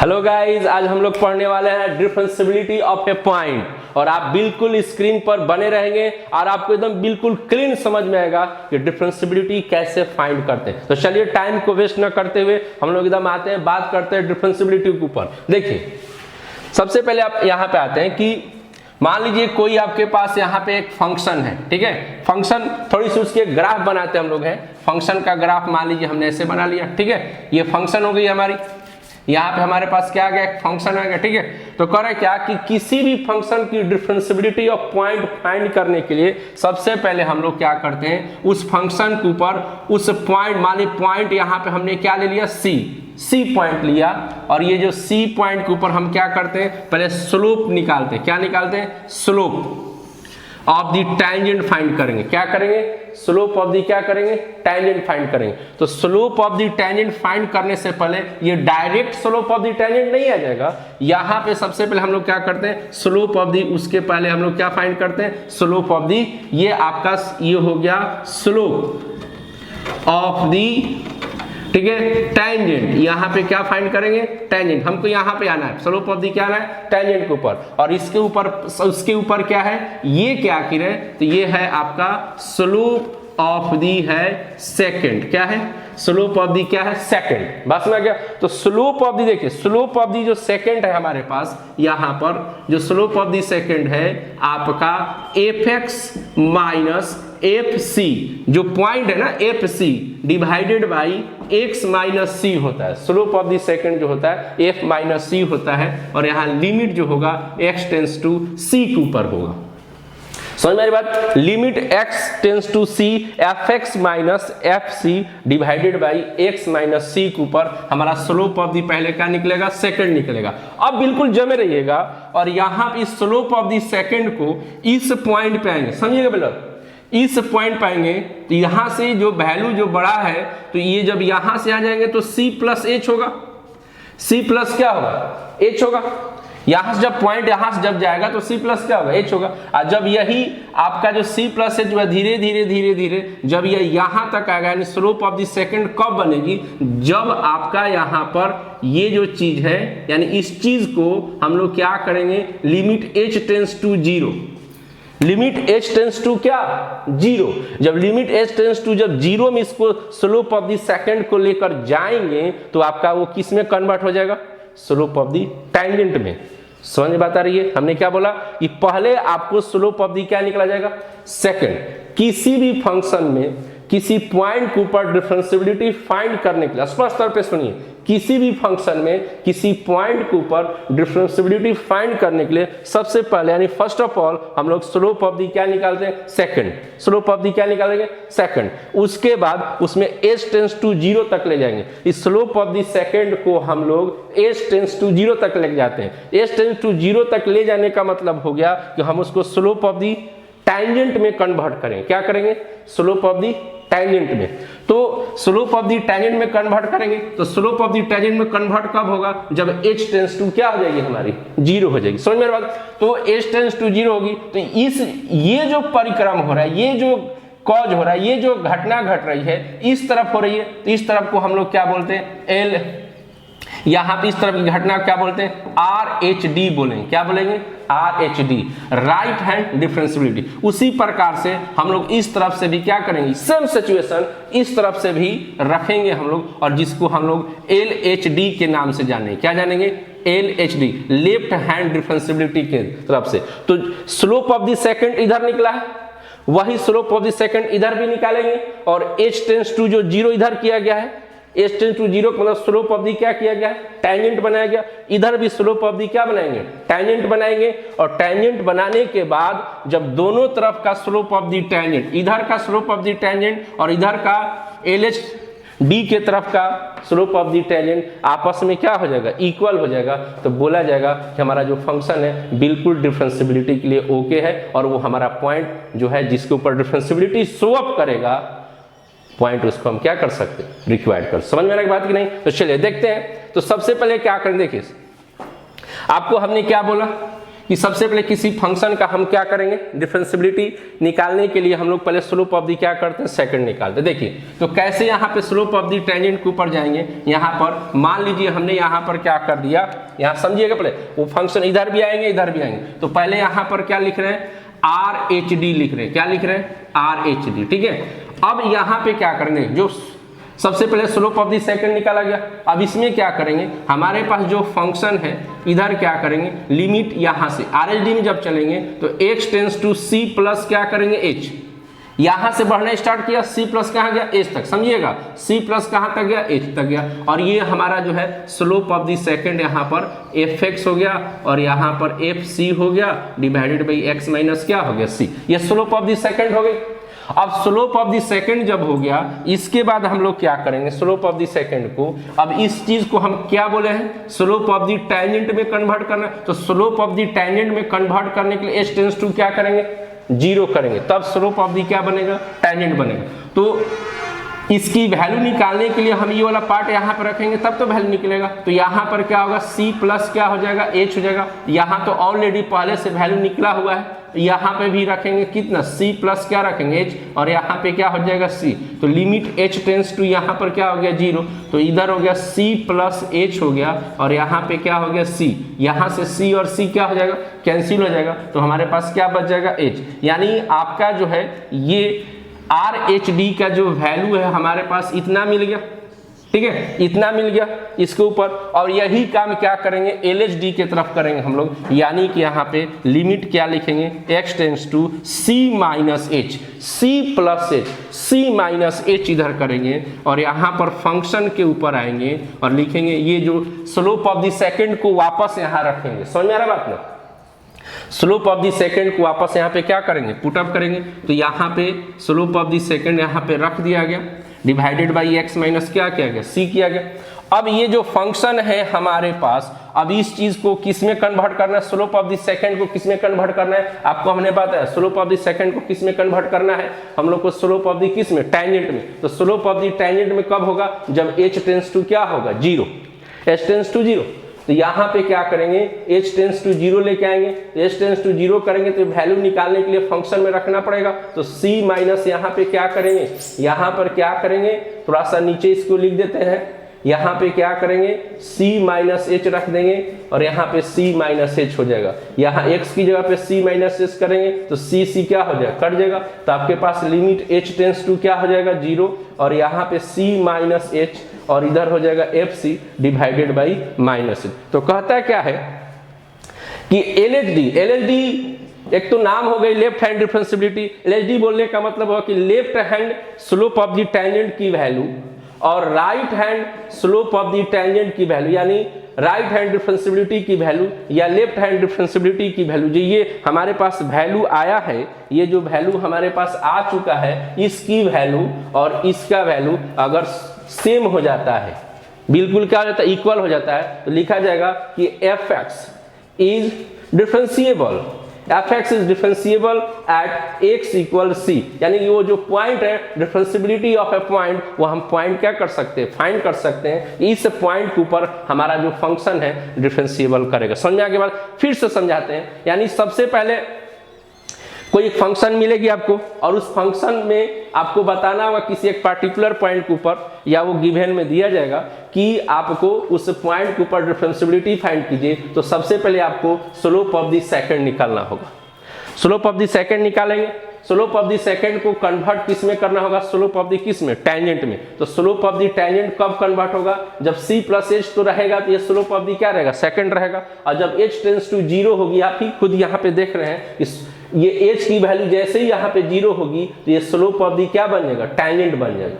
Hello guys, आज हम लोग पढ़ने वाले हैं डिफरेंशिएबिलिटी ऑफ ए पॉइंट और आप बिल्कुल स्क्रीन पर बने रहेंगे और आपको एकदम बिल्कुल क्लीन समझ में आएगा कि डिफरेंशिएबिलिटी कैसे फाइंड करते हैं। तो चलिए टाइम को वेस्ट न करते हुए हम लोग एकदम आते हैं, बात करते हैं डिफरेंशिएबिलिटी के ऊपर। देखिए सबसे पहले आप यहाँ पे आते हैं कि मान लीजिए कोई आपके पास यहाँ पे एक फंक्शन है, ठीक है। फंक्शन थोड़ी सी उसके ग्राफ बनाते हैं हम लोग हैं। फंक्शन का ग्राफ मान लीजिए हमने ऐसे बना लिया, ठीक है। ये फंक्शन हो गई हमारी, यहाँ पे हमारे पास क्या आ गया, एक फंक्शन आ गया, ठीक है। तो कह रहे क्या कि किसी भी फंक्शन की डिफरेंशिएबिलिटी ऑफ पॉइंट फाइंड करने के लिए सबसे पहले हम लोग क्या करते हैं, उस फंक्शन के ऊपर उस पॉइंट, मान ली पॉइंट यहाँ पे हमने क्या ले लिया, सी पॉइंट लिया, और ये जो सी पॉइंट के ऊपर हम क्या करते हैं, पहले स्लोप निकालते हैं। क्या निकालते हैं, slope of the tangent find करेंगे। क्या करेंगे, स्लोप ऑफ दी क्या करेंगे, टैंजेंट फाइंड करेंगे। तो slope of the tangent find करने से पहले ये direct slope of the tangent नहीं आ जाएगा। यहाँ पे सबसे पहले हम लोग क्या करते हैं, स्लोप ऑफ दी, उसके पहले हम लोग क्या फाइंड करते हैं, स्लोप ऑफ दी। ये आपका ये हो गया स्लोप ऑफ दी, ठीक है, टैंजेंट। यहाँ पे क्या फाइंड करेंगे, टैंजेंट। हमको यहाँ पे आना है, स्लोप ऑफ दी क्या आना है, टैंजेंट के ऊपर। और इसके ऊपर, उसके ऊपर क्या है, ये क्या आखिर है, तो ये है आपका स्लोप ऑफ दी है सेकंड। क्या है, स्लोप ऑफ दी क्या है, सेकंड। बस में क्या, तो स्लोप ऑफ दी, देखिए स्लोप ऑफ दी जो सेकंड है हमारे पास, यहाँ पर जो स्लोप ऑफ दी सेकंड है आपका fx माइनस fc, जो पॉइंट है ना fc divided by x minus c होता है। स्लोप ऑफ दी सेकंड जो होता है f माइनस c होता है, और यहाँ लिमिट जो होगा x टेंस टू c के ऊपर होगा। समझ में आ रही बात, limit x tends to c fx minus fc divided by x minus c के ऊपर हमारा स्लोप ऑफ दी पहले क्या निकलेगा, सेकंड निकलेगा। अब बिल्कुल जमे रहिएगा, और यहाँ पे स्लोप ऑफ दी सेकंड को इस पॉइंट पे आएंगे, समझिएगा बेटा, इस पॉइंट पाएंगे तो यहाँ से जो वैल्यू जो बड़ा है, तो ये जब यहाँ से आ जाएंगे तो c प्लस एच होगा, c प्लस क्या होगा, एच होगा। यहाँ से जब पॉइंट यहाँ से जब जाएगा तो c प्लस क्या होगा, एच होगा। और जब यही आपका जो c प्लस एच जो है धीरे धीरे धीरे धीरे जब ये यहाँ तक आएगा, यानी स्लोप ऑफ द सेकंड कब बनेगी, जब आपका यहाँ पर ये जो चीज है, यानी इस चीज को हम लोग क्या करेंगे, limit h tends to zero, limit h tends to क्या, जीरो। जब लिमिट h टेंस टू जब जीरो में इसको स्लोप ऑफ द सेकंड को लेकर जाएंगे तो आपका वो किस में कन्वर्ट हो जाएगा, स्लोप ऑफ द टैंजेंट में। समझ में बात आ रही है, हमने क्या बोला कि पहले आपको स्लोप ऑफ दी क्या निकला जाएगा, सेकंड। किसी भी फंक्शन में किसी पॉइंट के ऊपर डिफरेंशिएबिलिटी फाइंड करने के लिए, स्पष्ट तौर पे सुनिए, किसी भी फंक्शन में किसी पॉइंट के ऊपर डिफरेंशिएबिलिटी फाइंड करने के लिए सबसे पहले, यानी फर्स्ट ऑफ ऑल हम लोग स्लोप ऑफ दी क्या निकालते हैं, सेकंड। स्लोप ऑफ दी क्या निकालेंगे, सेकंड। उसके बाद उसमें h टेंस टू जीरो तक ले जाएंगे। इस स्लोप ऑफ दी सेकंड को हम लोग h टेंस टू जीरो तक ले जाते हैं। h टेंस टू जीरो तक ले जाने का मतलब हो गया कि हम उसको स्लोप ऑफ दी टैंजेंट में कन्वर्ट करेंगे। क्या करेंगे, स्लोप ऑफ दी टैंजेंट में। तो स्लोप ऑफ दी टैंजेंट में कन्वर्ट करेंगे, तो स्लोप ऑफ दी टैंजेंट में कन्वर्ट कब होगा, जब h टेंस टू क्या हो जाएगी, हमारी जीरो हो जाएगी। समझ में बात, तो h टेंस टू जीरो होगी, तो इस ये जो परिक्रम हो रहा है, ये जो कॉज हो रहा है, ये जो घटना घट रही है इस तरफ हो रही है, तो इस तरफ को हम लोग क्या बोलते हैं, एल। यहाँ पे इस तरफ की घटना क्या बोलते हैं, RHD बोलेंगे। क्या बोलेंगे, RHD, राइट हैंड डिफरेंशिएबिलिटी। उसी प्रकार से हम लोग इस तरफ से भी क्या करेंगे, सेम सिचुएशन इस तरफ से भी रखेंगे हम लोग, और जिसको हम लोग LHD के नाम से जानेंगे। क्या जानेंगे, LHD, लेफ्ट हैंड डिफरेंशिएबिलिटी के तरफ से। तो स्लोप ऑफ द सेकंड इधर निकला है, वही स्लोप ऑफ द सेकंड इधर भी निकालेंगे, और h टेंस टू जो जीरो इधर किया गया है, h टेंस टू जीरो मतलब स्लोप ऑफ दी क्या किया गया है, टैंजेंट बनाया गया। इधर भी स्लोप ऑफ दी क्या बनाएंगे, टैंजेंट बनाएंगे। और टैंजेंट बनाने के बाद जब दोनों तरफ का स्लोप ऑफ दी टैंजेंट, इधर का स्लोप ऑफ दी टैंजेंट और इधर का LHD के तरफ का स्लोप ऑफ दी टैंजेंट आपस में क्या हो जाएगा, इक्वल हो जाएगा, तो बोला जाएगा कि हमारा जो फंक्शन है बिल्कुल डिफरेंशिएबिलिटी के लिए ओके है, और वो हमारा पॉइंट जो है जिसके ऊपर डिफरेंशिएबिलिटी शो अप करेगा पॉइंट, उसको हम क्या कर सकते हैं, रिक्वायर्ड कर। समझ में आ रही बात कि नहीं, तो चलिए देखते हैं। तो सबसे पहले क्या करें, देखिए आपको हमने क्या बोला कि सबसे पहले किसी फंक्शन का हम क्या करेंगे, डिफरेंशियबिलिटी निकालने के लिए हम लोग पहले स्लोप ऑफ दी क्या करते हैं, सेकंड निकालते हैं। देखिए तो कैसे यहाँ पे स्लोप ऑफ दी टेंजेंट के ऊपर जाएंगे, यहाँ पर मान लीजिए हमने यहाँ पर क्या कर दिया, यहाँ समझिएगा पहले वो फंक्शन इधर भी आएंगे इधर भी आएंगे, तो पहले यहाँ पर क्या लिख रहे हैं, आर एच डी लिख रहे हैं, क्या लिख रहे हैं, आर एच डी, ठीक है। अब यहाँ पे क्या करेंगे, जो सबसे पहले स्लोप ऑफ दी सेकंड निकाला गया, अब इसमें क्या करेंगे, हमारे पास जो फंक्शन है इधर क्या करेंगे, लिमिट यहाँ से आरएचडी में जब चलेंगे तो x tends to c plus क्या करेंगे h, यहाँ से बढ़ना स्टार्ट किया, c प्लस कहाँ गया h तक, समझिएगा c प्लस कहाँ तक गया, h तक गया, और ये हमारा जो है स्लोप ऑफ दी सेकंड यहाँ पर fx हो गया और यहाँ पर fc हो गया डिवाइडेड बाई x माइनस क्या हो गया c, ये स्लोप ऑफ दी सेकंड हो गई। अब स्लोप ऑफ दी सेकंड जब हो गया, इसके बाद हम लोग क्या करेंगे, स्लोप ऑफ दी सेकंड को, अब इस चीज को हम क्या बोले हैं, स्लोप ऑफ दी टेंजेंट में कन्वर्ट करना, तो स्लोप ऑफ दी टेंजेंट में कन्वर्ट करने के लिए h टेंस टू क्या करेंगे, 0 करेंगे, तब स्लोप ऑफ दी क्या बनेगा, टेंजेंट बनेगा। तो इसकी वैल्यू निकालने के लिए हम ये वाला पार्ट यहाँ पर रखेंगे तब तो वैल्यू निकलेगा, तो यहाँ पर क्या होगा, c प्लस क्या हो जाएगा, h हो जाएगा, यहाँ तो ऑलरेडी पहले से वैल्यू निकला हुआ है, यहाँ पे भी रखेंगे कितना, c प्लस क्या रखेंगे h, और यहाँ पे क्या हो जाएगा c, तो लिमिट h टेंस टू यहाँ पर क्या हो गया 0, तो इधर हो गया c प्लस h हो गया और यहाँ पे क्या हो गया c, यहाँ से c और c क्या हो जाएगा, कैंसिल हो जाएगा, तो हमारे पास क्या बच जाएगा h, यानी आपका जो है ये आर एच डी का जो वैल्यू है हमारे पास इतना मिल गया, ठीक है, इतना मिल गया इसके ऊपर, और यही काम क्या करेंगे, एल एच डी की तरफ करेंगे हम लोग, यानी कि यहाँ पे लिमिट क्या लिखेंगे, x tends to c minus h, c plus h, c minus h इधर करेंगे और यहाँ पर फंक्शन के ऊपर आएंगे और लिखेंगे ये जो स्लोप ऑफ द सेकंड को वापस यहाँ रखेंगे, समझ में आ रहा बात ना, स्लोप ऑफ द सेकंड को वापस यहाँ पे क्या करेंगे, पुट अप करेंगे, तो यहाँ पे स्लोप ऑफ द सेकंड यहाँ पे रख दिया गया डिवाइडेड बाई x माइनस क्या किया गया, c किया गया। अब ये जो फंक्शन है हमारे पास, अब इस चीज को किस में कन्वर्ट करना है, स्लोप ऑफ द सेकंड को किस में कन्वर्ट करना है, आपको हमने बताया स्लोप ऑफ द सेकंड को किस में कन्वर्ट करना है, हम लोग को स्लोप ऑफ द किस में, टेंजेंट में, तो स्लोप ऑफ द टेंजेंट में कब होगा, जब h टेंस टू क्या होगा 0, h टेंस टू 0, तो यहाँ पे क्या करेंगे, h टेंस टू 0 लेके आएंगे, h टेंस टू 0 करेंगे तो वैल्यू निकालने के लिए फंक्शन में रखना पड़ेगा, तो c माइनस यहाँ पे क्या करेंगे, यहाँ पर क्या करेंगे, थोड़ा सा नीचे इसको लिख देते हैं, यहाँ पे क्या करेंगे, c माइनस h रख देंगे और यहाँ पे c माइनस h हो जाएगा, यहाँ x की जगह पे c माइनस h करेंगे तो c क्या हो जाएगा, कट जाएगा, तो आपके पास लिमिट h टेंस टू क्या हो जाएगा 0 और यहाँ पे c माइनस h और इधर हो जाएगा fc divided by minus h। तो कहता क्या है कि LHD एक तो नाम हो गई लेफ्ट हैंड डिफरेंशियबिलिटी, LHD बोलने का मतलब हुआ कि left hand slope of the tangent की वैल्यू और right hand slope of the tangent की वैल्यू, यानी राइट हैंड डिफरेंशियबिलिटी की वैल्यू या लेफ्ट हैंड डिफरेंशियबिलिटी की वैल्यू, जो ये हमारे पास वैल्यू आया है, ये जो वैल्यू हमारे पास आ चुका है, इसकी वैल्यू और इसका वैल्यू अगर सेम हो जाता है, बिल्कुल क्या हो जाता है, इक्वल हो जाता है, तो लिखा जाएगा कि fx is differentiable, fx is differentiable at x equal c, यानी कि वो जो पॉइंट है डिफरेंशियबिलिटी ऑफ ए पॉइंट, वो हम पॉइंट क्या कर सकते हैं, फाइंड कर सकते हैं, इस पॉइंट के ऊपर हमारा जो फंक्शन है डिफरेंशिएबल करेगा। समझने के बाद फिर से समझाते हैं, यानी सबसे पहले कोई एक फंक्शन मिलेगी आपको और उस फंक्शन में आपको बताना होगा किसी एक पार्टिकुलर पॉइंट के ऊपर, या वो गिवन में दिया जाएगा कि आपको उस पॉइंट के ऊपर डिफरेंशियबिलिटी फाइंड कीजिए, तो सबसे पहले आपको स्लोप ऑफ द सेकंड निकालना होगा। स्लोप ऑफ द सेकंड निकालेंगे, स्लोप ऑफ द सेकंड को कन्वर्ट किस में करना होगा, स्लोप ऑफ द किस में, टेंजेंट में, तो स्लोप ऑफ द टेंजेंट कब कन्वर्ट होगा, जब c प्लस h तो रहेगा तो ये स्लोप ऑफ द क्या रहेगा, सेकंड रहेगा, और जब h टेंस टू 0 होगी, आप ही खुद यहाँ पे देख रहे हैं ये h की वैल्यू जैसे ही यहाँ पे 0 होगी तो ये स्लोप ऑफ द क्या बन जाएगा, टेंजेंट बन जाएगा,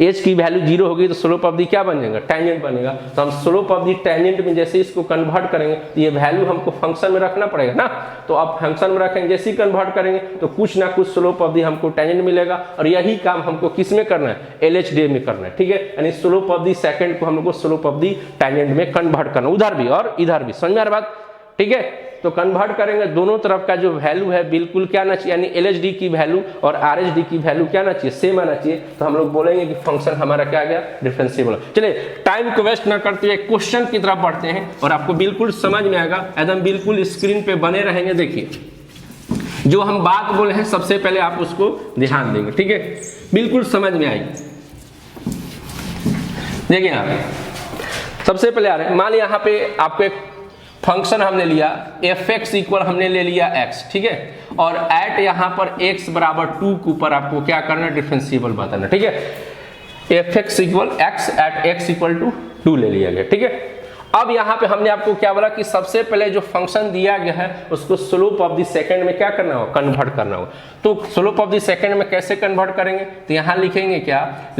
h की वैल्यू 0 होगी तो स्लोप ऑफ द क्या बन जाएगा, टेंजेंट बनेगा, तो हम स्लोप ऑफ द टेंजेंट में जैसे इसको कन्वर्ट करेंगे तो ये वैल्यू हमको फंक्शन में रखना पड़ेगा ना, तो अब फंक्शन में रखेंगे, जैसे ही कन्वर्ट करेंगे तो कुछ ना कुछ स्लोप ऑफ द हमको टेंजेंट मिलेगा, और यही काम हमको किस में करना है, LHD में करना है, ठीक है, यानी स्लोप ऑफ द सेकंड को हम लोग को स्लोप ऑफ द टेंजेंट में कन्वर्ट करना, उधर भी और इधर भी, समझ में आ रहा बात, ठीक है। तो कन्वर्ट करेंगे दोनों तरफ का जो वैल्यू है बिल्कुल क्या आना चाहिए, यानी LHD की वैल्यू और RHD की वैल्यू क्या आना चाहिए, सेम आना चाहिए। तो हम लोग बोलेंगे कि फंक्शन हमारा क्या आ गया, डिफरेंशिएबल। चलिए टाइम को वेस्ट ना करते हुए क्वेश्चन की तरफ बढ़ते हैं और आपको बिल्कुल समझ में आएगा, एकदम बिल्कुल स्क्रीन पे बने रहेंगे। देखिए जो हम बात बोले हैं सबसे पहले आप उसको ध्यान देंगे, ठीक है, बिल्कुल समझ में आएगी। देखिए आप सबसे पहले आ रहे हैं, मान लिया यहाँ पे आपको एक फंक्शन हमने लिया fx इक्वल हमने ले लिया x, ठीक है, और एट यहाँ पर x बराबर 2 के ऊपर आपको क्या करना है, डिफरेंशिएबल बताना, ठीक है। fx equal x at x equal to 2 ले लिया गया, ठीक है। अब यहाँ पे हमने आपको क्या बोला कि सबसे पहले जो फंक्शन दिया गया है उसको स्लोप ऑफ द सेकंड में क्या करना होगा, कन्वर्ट करना होगा। तो स्लोप ऑफ द सेकंड में कैसे कन्वर्ट करेंगे, तो यहाँ लिखेंगे क्या,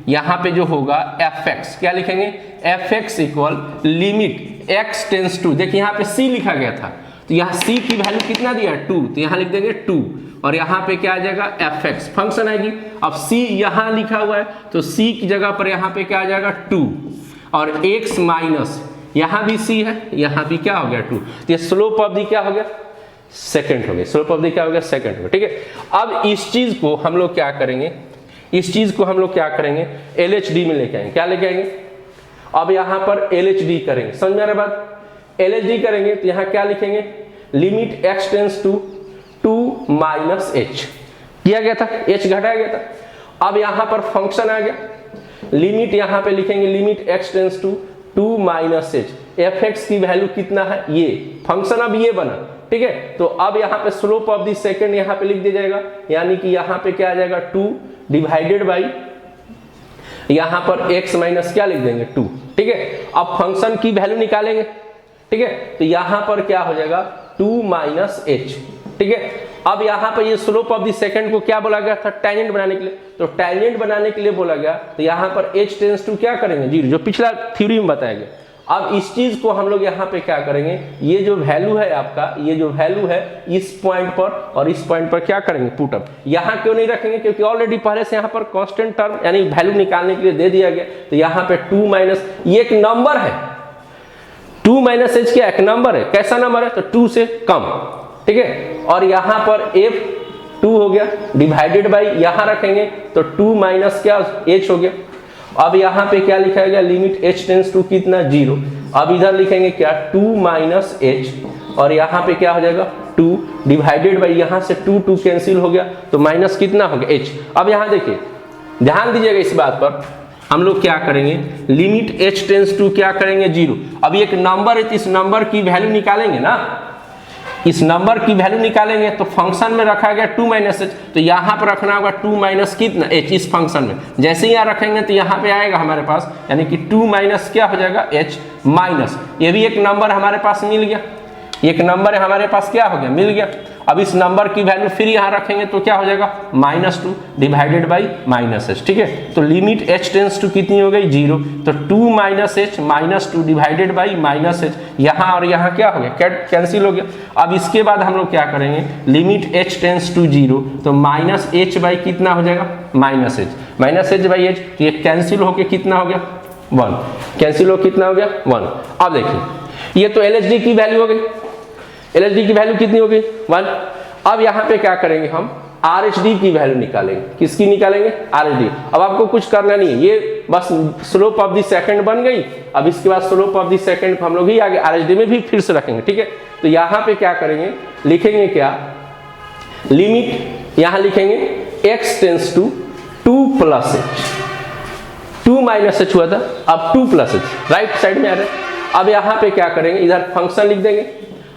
यहाँ पे जो होगा fx, क्या लिखेंगे, fx equal limit x tends to, देखिए यहाँ पे c लिखा गया था तो यहाँ c की वैल्यू कितना दिया, 2, तो यहाँ लिख देंगे 2 और यहाँ पे क्या आ जाएगा, fx फंक्शन आएगी। अब c यहाँ लिखा हुआ है तो c की जगह पर यहाँ पे क्या आ जाएगा 2 और x माइनस यहाँ भी c है, यहाँ भी क्या हो गया 2, तो ये स्लोप ऑफ दी क्या हो गया, सेकंड हो गया, स्लोप ऑफ दी क्या हो गया, सेकंड हो गया, ठीक है। अब इस चीज को हम लोग क्या करेंगे, इस चीज को हम लोग क्या करेंगे, LHD में लेके आएंगे, क्या लेके आएंगे, अब यहाँ पर LHD करेंगे, समझ में आ रहा बात, LHD करेंगे तो यहाँ क्या लिखेंगे, limit x tends to 2 minus h किया गया था, h घटाया गया था। अब यहाँ पर फंक्शन आ गया, लिमिट यहाँ पे लिखेंगे limit x tends to 2 minus h, fx की वैल्यू कितना है, ये फंक्शन अब ये बना, ठीक है। तो अब यहाँ पे स्लोप ऑफ द सेकंड यहाँ पे लिख दिया जाएगा, यानी कि यहाँ पे क्या आ जाएगा 2 डिवाइडेड बाई यहाँ पर x माइनस क्या लिख देंगे 2, ठीक है। अब फंक्शन की वैल्यू निकालेंगे, ठीक है, तो यहाँ पर क्या हो जाएगा 2 माइनस h, ठीक है। अब यहाँ पर ये स्लोप ऑफ द सेकंड को क्या बोला गया था, टेंजेंट बनाने के लिए, तो टेंजेंट बनाने के लिए बोला गया तो यहाँ पर h टेंस टू क्या करेंगे 0, जो पिछला थ्योरी में बताया गया। अब इस चीज को हम लोग यहाँ पे क्या करेंगे, ये जो वैल्यू है आपका, ये जो वैल्यू है इस पॉइंट पर और इस पॉइंट पर क्या करेंगे, पुट अप। यहाँ क्यों नहीं रखेंगे, क्योंकि ऑलरेडी पहले से यहाँ पर कांस्टेंट टर्म यानी वैल्यू निकालने के लिए दे दिया गया। तो यहाँ पे 2 माइनस, ये एक नंबर है, 2 माइनस h क्या एक नंबर है, कैसा नंबर है, तो 2 से कम, ठीक है। और यहाँ पर f 2 हो गया डिवाइडेड बाई यहाँ रखेंगे तो 2 माइनस क्या h हो गया। अब यहाँ पे क्या लिखा गया, लिमिट h टेंस टू कितना 0। अब इधर लिखेंगे क्या 2 माइनस h और यहाँ पे क्या हो जाएगा 2 डिवाइडेड बाई यहाँ से 2 कैंसिल हो गया तो माइनस कितना हो गया h। अब यहाँ देखिए ध्यान दीजिएगा इस बात पर, हम लोग क्या करेंगे, लिमिट h टेंस टू क्या करेंगे 0। अब एक नंबर है तो इस नंबर की वैल्यू निकालेंगे ना, इस नंबर की वैल्यू निकालेंगे तो फंक्शन में रखा गया 2 माइनस h, तो यहाँ पर रखना होगा 2 माइनस कितना h इस फंक्शन में। जैसे ही यहाँ रखेंगे तो यहाँ पे आएगा हमारे पास, यानी कि 2 माइनस क्या हो जाएगा h माइनस, ये भी एक नंबर हमारे पास मिल गया, एक नंबर हमारे पास क्या हो गया, मिल गया। अब इस नंबर की वैल्यू फिर यहाँ रखेंगे तो क्या हो जाएगा -2 डिवाइडेड बाई -h, ठीक है। तो लिमिट h टेंस टू कितनी हो गई 0, तो 2 minus h -2 divided by -h, यहाँ और यहाँ क्या हो गया, कैंसिल हो गया। अब इसके बाद हम लोग क्या करेंगे, लिमिट h टेंस टू 0 तो -h बाई कितना हो जाएगा, -h बाई h, तो ये कैंसिल होके कितना हो गया 1, कैंसिल हो कितना हो गया 1। अब देखिए ये तो LHD की वैल्यू हो गई, LHD की वैल्यू कितनी हो गई 1। अब यहाँ पे क्या करेंगे, हम RHD की वैल्यू निकालेंगे, किसकी निकालेंगे, RHD। अब आपको कुछ करना नहीं है, ये बस स्लोप ऑफ द सेकंड बन गई। अब इसके बाद स्लोप ऑफ द सेकंड को हम लोग ही आगे RHD में भी फिर से रखेंगे, ठीक है। तो यहाँ पे क्या करेंगे, लिखेंगे क्या, लिमिट यहाँ लिखेंगे x tends to 2 plus h, 2 minus h हुआ था, अब 2 प्लस h राइट साइड में आ रहा है। अब यहाँ पे क्या करेंगे, इधर फंक्शन लिख देंगे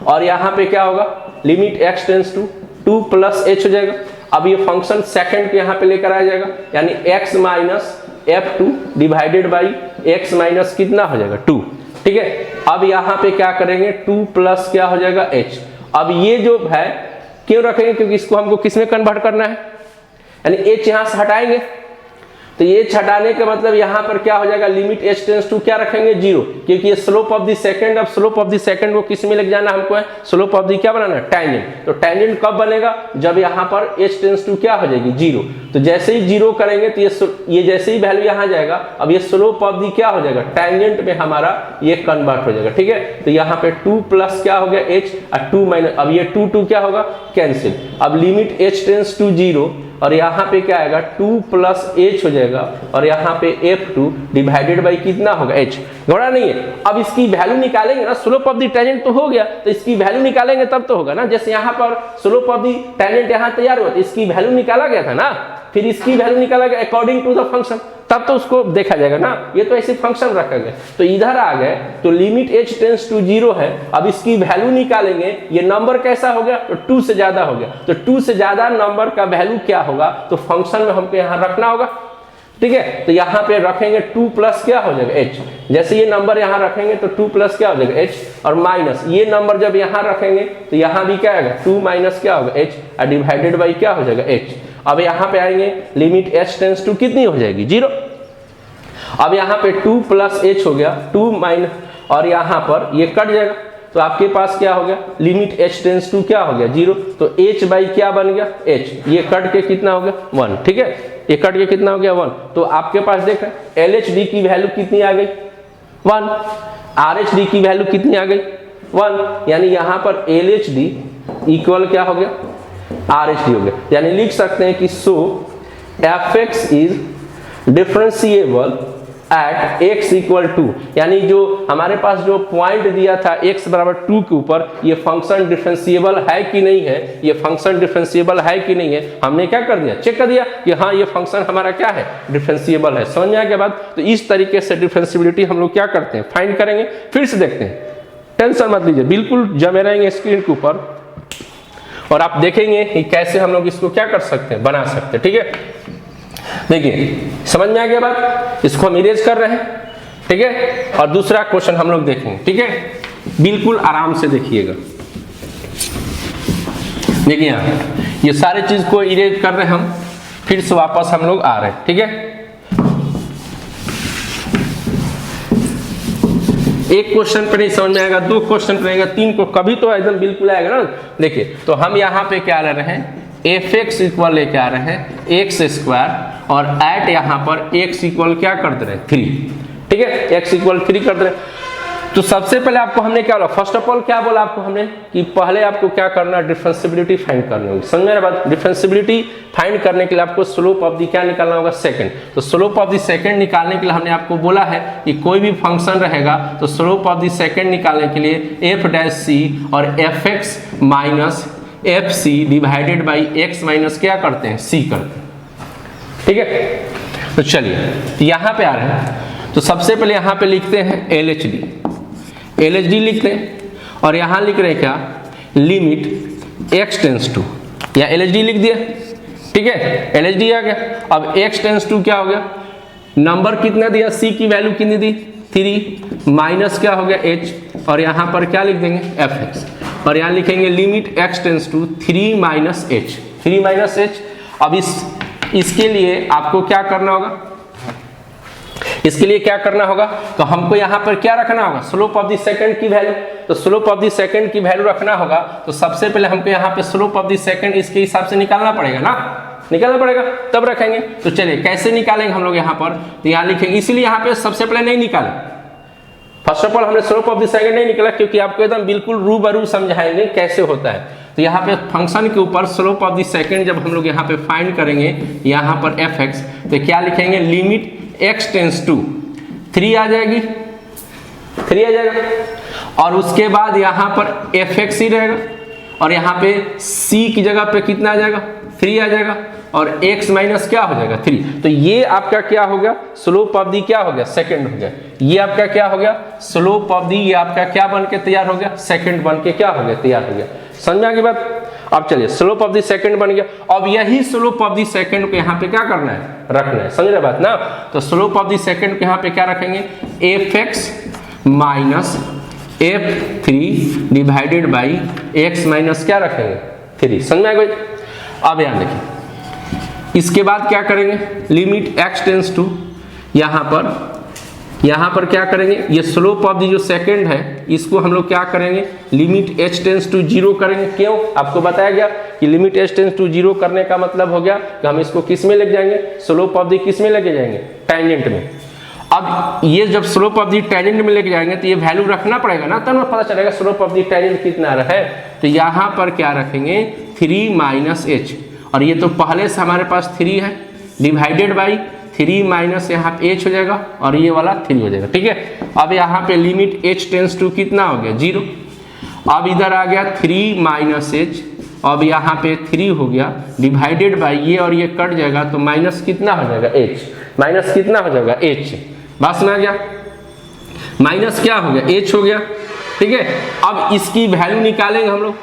और यहाँ पे क्या होगा, limit x tends to 2 plus h हो जाएगा। अब ये फंक्शन सेकंड के यहाँ पे लेकर आ जाएगा, यानी x minus f2 divided by x minus कितना हो जाएगा 2, ठीक है। अब यहाँ पे क्या करेंगे 2 प्लस क्या हो जाएगा h। अब ये जो है क्यों रखेंगे, क्योंकि इसको हमको किस में कन्वर्ट करना है, यानी h यहाँ से हटाएंगे तो ये हटाने का मतलब यहाँ पर क्या हो जाएगा, लिमिट h टेंस टू क्या रखेंगे 0, क्योंकि ये स्लोप ऑफ द सेकंड, अब स्लोप ऑफ द सेकंड को किस में लेके जाना हमको है, स्लोप ऑफ द क्या बनाना है, टैंजेंट। तो टैंजेंट कब बनेगा, जब यहाँ पर h टेंस टू क्या हो जाएगी 0। तो जैसे ही 0 करेंगे तो ये जैसे ही वैल्यू यहाँ जाएगा, अब ये स्लोप ऑफ द क्या हो जाएगा, टैंजेंट में हमारा ये कन्वर्ट हो जाएगा, ठीक है। तो यहाँ पे 2 प्लस क्या हो गया h और 2 माइनस, अब ये 2 क्या होगा, कैंसिल। अब लिमिट h टेंस टू 0 और यहाँ पे क्या आएगा 2 प्लस h हो जाएगा, और यहाँ पे f2 डिवाइडेड बाई कितना होगा h, घोड़ा नहीं है। अब इसकी वैल्यू निकालेंगे ना, स्लोप ऑफ द टैंजेंट तो हो गया, तो इसकी वैल्यू निकालेंगे तब तो होगा ना। जैसे यहाँ पर स्लोप ऑफ द टैंजेंट यहाँ तैयार हुआ, तो इसकी वैल्यू निकाला गया था ना, फिर इसकी वैल्यू निकाला गया अकॉर्डिंग टू द फंक्शन, तब तो उसको देखा जाएगा ना। ये तो ऐसे फंक्शन रखा गया, तो इधर आ गए तो लिमिट h टेंस टू 0 है। अब इसकी वैल्यू निकालेंगे, ये नंबर कैसा हो गया, तो 2 से ज्यादा हो गया। तो 2 से ज्यादा नंबर का वैल्यू क्या होगा, तो फंक्शन में हमको यहाँ रखना होगा, ठीक है। तो यहाँ पे रखेंगे 2 प्लस क्या हो जाएगा h, जैसे ये नंबर यहाँ रखेंगे तो 2 प्लस क्या हो जाएगा h, और माइनस ये नंबर जब यहाँ रखेंगे तो यहाँ भी क्या आएगा 2 माइनस क्या होगा h, और डिवाइडेड बाई क्या हो जाएगा h। अब यहाँ पे आएंगे लिमिट h टेंस टू कितनी हो जाएगी 0। अब यहाँ पे 2 प्लस h हो गया 2 माइनस, और यहाँ पर ये कट जाएगा, तो आपके पास क्या हो गया, लिमिट h टेंस टू क्या हो गया 0। तो h बाई क्या बन गया h, ये कट के कितना हो गया 1, ठीक है, ये कट के कितना हो गया 1। तो आपके पास देखा LHD की वैल्यू कितनी आ गई 1, RHD की वैल्यू कितनी आ गई 1, यानी यहाँ पर LHD इक्वल क्या हो गया RHD हो गया। यानी लिख सकते हैं कि so fx is differentiable at x equal to, यानी जो हमारे पास जो पॉइंट दिया था x बराबर 2 के ऊपर, ये फंक्शन डिफरेंशिएबल है कि नहीं है, ये फंक्शन डिफरेंशिएबल है कि नहीं है, हमने क्या कर दिया, चेक कर दिया कि हाँ ये फंक्शन हमारा क्या है, डिफरेंशिएबल है। समझ में आने के बाद तो इस तरीके से डिफरेंशिएबिलिटी हम लोग क्या करते हैं, फाइंड करेंगे। फिर से देखते हैं, टेंशन मत लीजिए, बिल्कुल जमे रहेंगे स्क्रीन के ऊपर और आप देखेंगे कि कैसे हम लोग इसको क्या कर सकते हैं, बना सकते हैं, ठीक है। देखिए समझ में आ गया बात, इसको हम इरेज कर रहे हैं, ठीक है। और दूसरा क्वेश्चन हम लोग देखेंगे, ठीक है, बिल्कुल आराम से देखिएगा। देखिए यहाँ ये सारे चीज को इरेज कर रहे हैं हम, फिर से वापस हम लोग आ रहे हैं, ठीक है। एक क्वेश्चन पे नहीं समझ में आएगा, 2 क्वेश्चन पे आएगा, 3 को कभी तो एकदम बिल्कुल आएगा ना। देखिए तो हम यहाँ पे क्या ले रहे हैं, fx इक्वल लेके आ रहे हैं x स्क्वायर, और एट यहाँ पर x इक्वल क्या कर दे रहे हैं 3, ठीक है, x इक्वल 3 कर दे रहे हैं। तो सबसे पहले आपको हमने क्या बोला, फर्स्ट ऑफ ऑल क्या बोला आपको हमने कि पहले आपको क्या करना, डिफरेंशिएबिलिटी फाइंड करनी होगी। समझ में बात, डिफरेंशिएबिलिटी फाइंड करने के लिए आपको स्लोप ऑफ द क्या निकालना होगा, सेकंड। तो स्लोप ऑफ द सेकंड निकालने के लिए हमने आपको बोला है कि कोई भी फंक्शन रहेगा तो स्लोप ऑफ द सेकंड निकालने के लिए f डैश c और fx minus fc divided by x minus क्या करते हैं c करते हैं, ठीक है। तो चलिए यहाँ पे आ रहे हैं, तो सबसे पहले यहाँ पे लिखते हैं LHD लिखते हैं, और यहाँ लिख रहे हैं क्या, लिमिट x टेंस टू, या LHD लिख दिया, ठीक है, LHD आ गया। अब x टेंस टू क्या हो गया, नंबर कितना दिया, c की वैल्यू कितनी दी 3, माइनस क्या हो गया h, और यहाँ पर क्या लिख देंगे fx, और यहाँ लिखेंगे limit x tends to 3 minus h। अब इसके लिए आपको क्या करना होगा, इसके लिए क्या करना होगा, तो हमको यहाँ पर क्या रखना होगा, स्लोप ऑफ द सेकंड की वैल्यू। तो स्लोप ऑफ द सेकंड की वैल्यू रखना होगा, तो सबसे पहले हमको यहाँ पे स्लोप ऑफ द सेकंड इसके हिसाब से निकालना पड़ेगा ना, निकालना पड़ेगा तब रखेंगे। तो चलिए कैसे निकालेंगे हम लोग यहाँ पर, तो यहाँ लिखेंगे, इसीलिए यहाँ पे सबसे पहले नहीं निकाले, फर्स्ट ऑफ ऑल हमने स्लोप ऑफ द सेकंड नहीं निकाला, क्योंकि आपको एकदम बिल्कुल रूबरू समझाएंगे कैसे होता है। तो यहाँ पे फंक्शन के ऊपर स्लोप ऑफ द सेकंड जब हम लोग यहाँ पे फाइंड करेंगे, यहाँ पर fx, तो क्या लिखेंगे, लिमिट x टेंस टू 3 आ जाएगी, 3 आ जाएगा, और उसके बाद यहाँ पर fx ही रहेगा, और यहाँ पे c की जगह पे कितना आ जाएगा 3 आ जाएगा, और x माइनस क्या हो जाएगा 3। तो ये आपका क्या हो गया, स्लोप ऑफ दी क्या हो गया, सेकंड हो गया। ये आपका क्या हो गया, स्लोप ऑफ दी, ये आपका क्या बन के तैयार हो गया, सेकंड बन के क्या हो गया, तैयार हो गया। समझ में आ गई बात। अब चलिए स्लोप ऑफ द सेकंड बन गया, अब यही स्लोप ऑफ द सेकंड को यहाँ पे क्या करना है, रखना है। समझ रहे बात ना। तो स्लोप ऑफ द सेकंड को यहाँ पे क्या रखेंगे, fx minus f3 divided by x minus क्या रखेंगे 3। समझ में आ गई। अब यहाँ देखिए इसके बाद क्या करेंगे, लिमिट x टेंस टू, यहाँ पर क्या करेंगे, ये स्लोप ऑफ दी जो सेकंड है इसको हम लोग क्या करेंगे, लिमिट h टेंस टू 0 करेंगे। क्यों, आपको बताया गया कि लिमिट h टेंस टू 0 करने का मतलब हो गया कि हम इसको किस में लेके जाएंगे, स्लोप ऑफ दी किस में लेके जाएंगे, टेंजेंट में। अब ये जब स्लोप ऑफ दी टेंजेंट में लेके जाएंगे तो ये वैल्यू रखना पड़ेगा ना, तब पता चलेगा स्लोप ऑफ दी टेंजेंट कितना है। तो यहाँ पर क्या रखेंगे, 3 - h, और ये तो पहले से हमारे पास 3 है, डिवाइडेड बाई 3 माइनस यहाँ पे h हो जाएगा और ये वाला 3 हो जाएगा। ठीक है, अब यहाँ पे लिमिट h टेंस टू कितना हो गया, 0। अब इधर आ गया 3 - h, अब यहाँ पे 3 हो गया, डिवाइडेड बाई ये और ये कट जाएगा तो माइनस कितना हो जाएगा, h, माइनस कितना हो जाएगा, h। बात सुना गया, माइनस क्या हो गया, h हो गया। ठीक है, अब इसकी वैल्यू निकालेंगे हम लोग,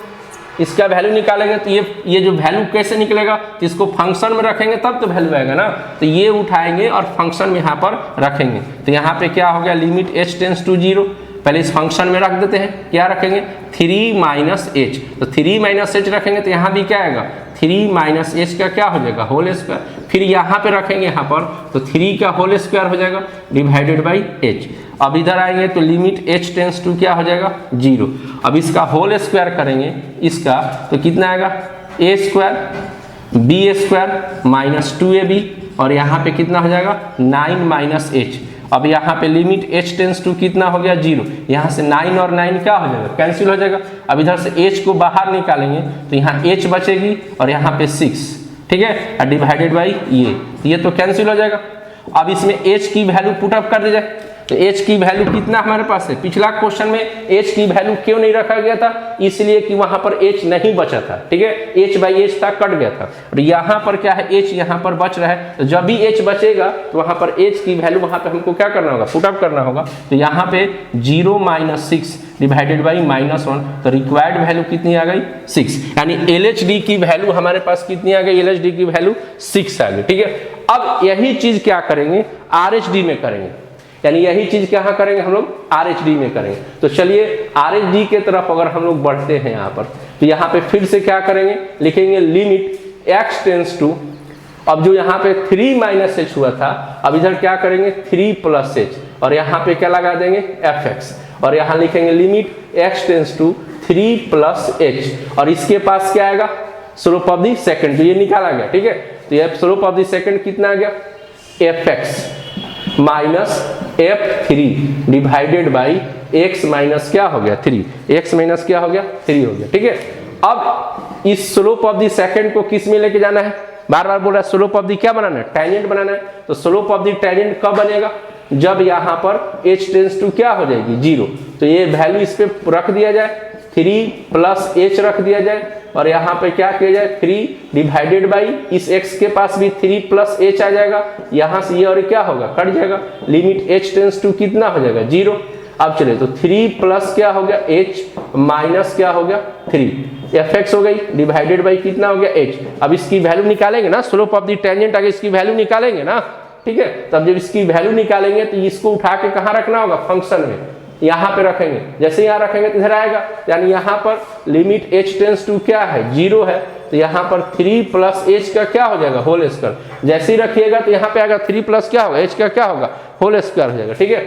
इसका वैल्यू निकालेंगे तो ये जो वैल्यू कैसे निकलेगा, तो इसको फंक्शन में रखेंगे तब तो वैल्यू आएगा ना, तो ये उठाएंगे और फंक्शन में यहाँ पर रखेंगे। तो यहाँ पे क्या हो गया, लिमिट h टेंस टू 0, पहले इस फंक्शन में रख देते हैं, क्या रखेंगे, 3 - h, तो 3 - h रखेंगे तो यहाँ भी क्या आएगा, 3 - h का क्या हो जाएगा, होल स्क्वायर। फिर यहाँ पे रखेंगे यहाँ पर तो 3 का होल स्क्वायर हो जाएगा डिवाइडेड बाई h। अब इधर आएंगे तो लिमिट h टेंस टू क्या हो जाएगा, 0। अब इसका होल स्क्वायर करेंगे इसका तो कितना आएगा, a square b square minus 2ab, और यहाँ पे कितना हो जाएगा, 9 - h। अब यहाँ पे लिमिट h टेंस टू कितना हो गया, 0। यहाँ से 9 और 9 क्या हो जाएगा, कैंसिल हो जाएगा। अब इधर से h को बाहर निकालेंगे तो यहाँ h बचेगी और यहाँ पे 6, ठीक है, डिवाइडेड बाई ये तो कैंसिल हो जाएगा। अब इसमें h की वैल्यू पुटअप कर दी जाए तो h की वैल्यू कितना हमारे पास है, पिछला क्वेश्चन में h की वैल्यू क्यों नहीं रखा गया था, इसलिए कि वहां पर h नहीं बचा था। ठीक है, h/h था, कट गया था, और यहाँ पर क्या है, h यहाँ पर बच रहा है, तो जब भी h बचेगा तो वहां पर h की वैल्यू वहां पे हमको क्या करना होगा, पुटअप करना होगा। तो यहाँ पे 0 - 6 डिवाइडेड बाई -1, तो रिक्वायर्ड वैल्यू कितनी आ गई, 6, यानी LHD की वैल्यू हमारे पास कितनी आ गई, LHD की वैल्यू 6 आ गई। ठीक है, अब यही चीज क्या करेंगे, RHD में करेंगे, यानी यही चीज कहाँ करेंगे हम लोग, RHD में करेंगे। तो चलिए RHD के तरफ अगर हम लोग बढ़ते हैं यहाँ पर, तो यहाँ पे फिर से क्या करेंगे, लिखेंगे लिमिट x टेंस टू, अब जो यहाँ पे 3 - h हुआ था, अब इधर क्या करेंगे 3 + h, और यहाँ पे क्या लगा देंगे fx, और यहाँ लिखेंगे limit x tends to 3 + h, और इसके पास क्या आएगा, स्लोप ऑफ दी सेकंड, तो ये निकाला गया। ठीक है, तो ये स्लोप ऑफ दी सेकंड कितना आ गया, fx minus f3 divided by x minus क्या हो गया, 3, x माइनस क्या हो गया, 3 हो गया। ठीक है, अब इस स्लोप ऑफ दी सेकंड को किस में लेके जाना है, बार बार बोल रहा है स्लोप ऑफ दी क्या बनाना है, टेंजेंट बनाना है। तो स्लोप ऑफ दी टेंजेंट कब बनेगा, जब यहाँ पर h टेंस टू क्या हो जाएगी, 0, तो ये वैल्यू इस पे रख दिया जाए, 3 + h रख दिया जाए, और यहाँ पे क्या किया जाए, 3 डिवाइडेड बाई इस x के पास भी 3 + h आ जाएगा, यहाँ से ये और क्या होगा, कट जाएगा, लिमिट h टेंस टू कितना हो जाएगा, 0। अब चलिए तो 3 + क्या हो गया, h माइनस क्या हो गया, 3, fx हो गई डिवाइडेड बाई कितना हो गया, h। अब इसकी वैल्यू निकालेंगे ना, स्लोप ऑफ दी टेंजेंट अगर इसकी वैल्यू निकालेंगे ना, ठीक है, तब जब इसकी वैल्यू निकालेंगे तो इसको उठा के कहाँ रखना होगा, फंक्शन में, यहाँ पे रखेंगे। जैसे यहाँ रखेंगे तो इधर आएगा, यानी यहाँ पर लिमिट h टेंस टू क्या है, 0 है, तो यहाँ पर 3 + h का क्या हो जाएगा, होल स्क्वायर। जैसे ही रखिएगा तो यहाँ पे आएगा 3 + क्या होगा, h का क्या होगा, होल स्क्वायर हो जाएगा। ठीक है,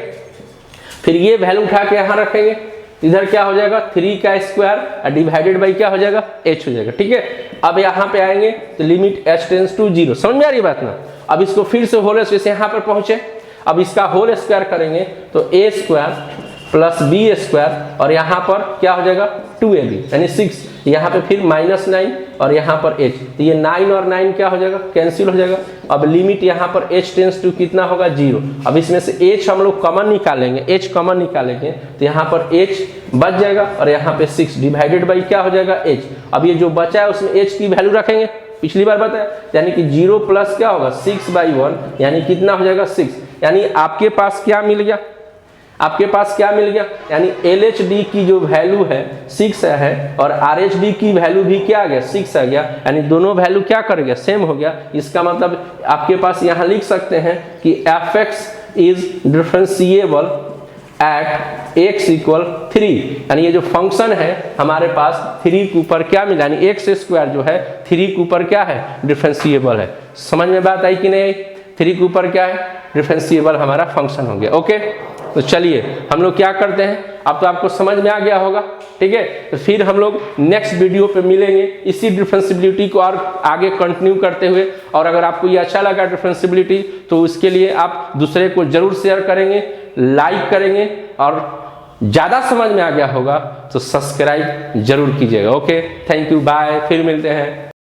फिर ये वैल्यू उठा के यहाँ रखेंगे, इधर क्या हो जाएगा, 3 का स्क्वायर डिवाइडेड बाई क्या हो जाएगा, h हो जाएगा। ठीक है, अब यहाँ पे आएंगे तो लिमिट h टेंस टू 0, समझ में आ रही बात ना। अब इसको फिर से होल स्क्वायर से यहाँ पर पहुंचे, अब इसका होल स्क्वायर करेंगे तो a square plus b square, और यहाँ पर क्या हो जाएगा, 2ab यानी 6, यहाँ पे फिर -9 और यहाँ पर h, तो ये 9 और 9 क्या हो जाएगा, कैंसिल हो जाएगा। अब लिमिट यहाँ पर h टेंस टू कितना होगा, 0। अब इसमें से h हम लोग कॉमन निकालेंगे, h कॉमन निकालेंगे तो यहाँ पर h बच जाएगा, और यहाँ पे 6 डिवाइडेड बाई क्या हो जाएगा, h। अब ये जो बचा है उसमें h की वैल्यू रखेंगे, पिछली बार बताया, यानी कि 0 + क्या होगा, 6/1, यानी कितना हो जाएगा, 6। यानी आपके पास क्या मिल गया, आपके पास क्या मिल गया, यानी LHD की जो वैल्यू है 6 है, और RHD की वैल्यू भी क्या आ गया, 6 आ गया, यानी दोनों वैल्यू क्या कर गया, सेम हो गया। इसका मतलब आपके पास यहाँ लिख सकते हैं कि fx is differentiable at x = 3, यानी ये जो फंक्शन है हमारे पास 3 के ऊपर क्या मिला, यानी x² जो है 3 के ऊपर क्या है, डिफरेंशिएबल है। समझ में बात आई कि नहीं आई? 3 के ऊपर क्या है, डिफरेंशिएबल हमारा फंक्शन हो गया। ओके, तो चलिए हम लोग क्या करते हैं, अब तो आपको समझ में आ गया होगा, ठीक है। तो फिर हम लोग नेक्स्ट वीडियो पे मिलेंगे इसी डिफरेंशिएबिलिटी को और आगे कंटिन्यू करते हुए। और अगर आपको ये अच्छा लगा डिफरेंशिएबिलिटी, तो उसके लिए आप दूसरे को जरूर शेयर करेंगे, लाइक करेंगे, और ज़्यादा समझ में आ गया होगा तो सब्सक्राइब जरूर कीजिएगा। ओके, थैंक यू, बाय, फिर मिलते हैं।